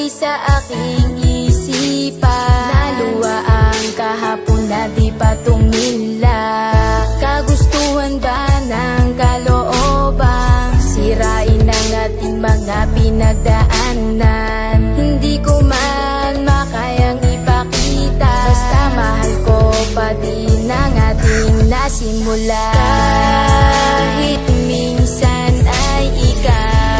lagi sa aking isipan. Naluwa ang kahapon na di pa tumila. Kagustuhan ba ng kalooban? Sirain ang ating mga pinagdaanan. Hindi ko man makayang ipakita, basta mahal ko pa din ang ating nasimula. Kahit minsan ay ikaw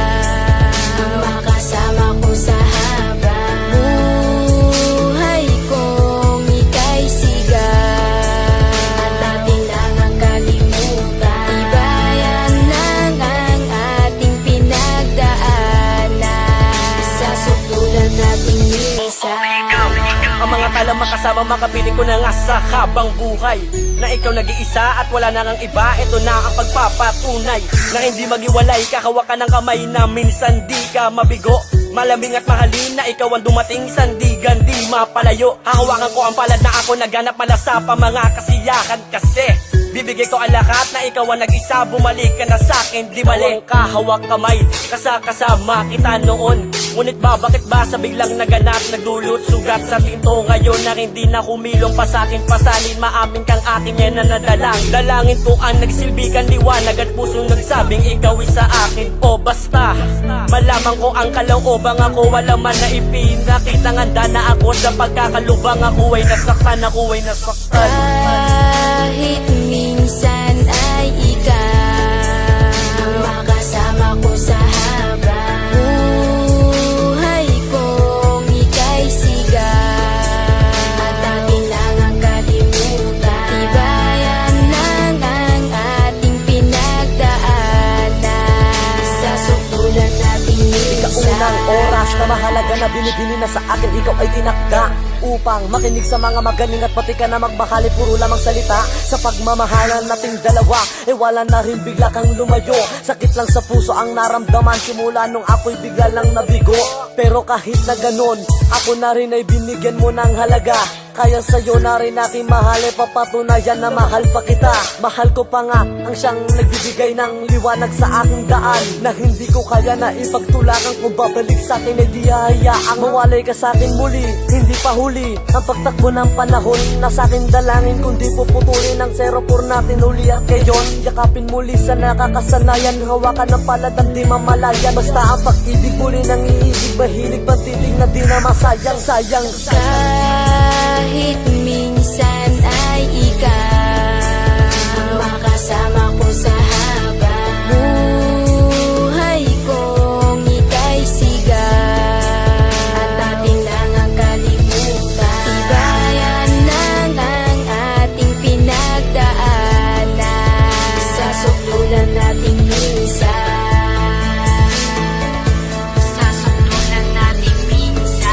ang makasama ko sa habang buhay kong ika'y sigaw. At ating lang ang kalimutan, tibayan lang ang ating pinagdaanan. Sa sutulan nating minsan, ang mga tala makasama, makapiling ko na nga sa habang buhay na ikaw nag-iisa at wala na ngang iba. Ito na ang pagpapatunay na hindi maghiwalay. Kakawakan ng kamay na minsan di ka mabigo. Malamig at mahalin na ikaw ang dumating, sandigan di mapalayo. Hahawakan ko ang palad na ako naganap mala sa mga kasiyahan. Kasi bibigay ko ang lahat na ikaw ang nag-isa. Bumalik ka na sa'kin, di mali. Kahawak kamay, kasama kita noon. Ngunit bakit ba sa biglang naganap, nagdulot sugat sa tinto ngayon na hindi na humilong pa sa'kin. Pasanin, maamin kang akin yan na nadalang. Dalangin ko ang nagsilbikan liwanag at pusong nagsabing ikaw isa akin. O basta malaman ko ang kalooban ako, wala man na ipinakita. Nganda na ako sa pagkakalubang, ako ay nasaktan, ako ay nasaktan. kahit minsan ay ikaw ang makasama ko sa habang buhay kong ika'y sigaw. At ating lang ang kalimutan, tibayan lang ang ating pinagdaanan. Sa sutulan nating minsan, Unang oras na mahalaga na binibini na sa akin, ikaw ay tinakda upang makinig sa mga magaling at pati ka na magbakali, puro lamang salita. Sa pagmamahalan nating dalawa, wala na rin bigla kang lumayo. Sakit lang sa puso ang naramdaman simula nung ako'y bigla lang nabigo. Pero kahit na ganon, ako na rin ay binigyan mo ng halaga. Kaya sa'yo na rin aking mahal, papatunayan na mahal pa kita. Mahal ko pa nga ang siyang nagbibigay ng liwanag sa aking daan, na hindi ko kaya na ipagtulakan. Kung babalik sa'kin ay di hahayaang mawalay ka sa'kin muli. Hindi pa huli ang pagtakbo ng panahon na sa'kin dalangin, kundi puputulin ang 04 natin uli. At ngayon, yakapin muli sa nakakasanayan, hawakan ng palad at di mamalayan. Basta ang pag-ibig muli ng iibig, mahilig pantitig na di na masayang. Sayang kahit minsan ay ikaw ang makasama ko sa habang buhay kong ika'y sigaw. At ating lang ang kalimutan, tibayan lang ang ating pinagdaanan. Sa sutulan nating minsan, sa sutulan nating minsan.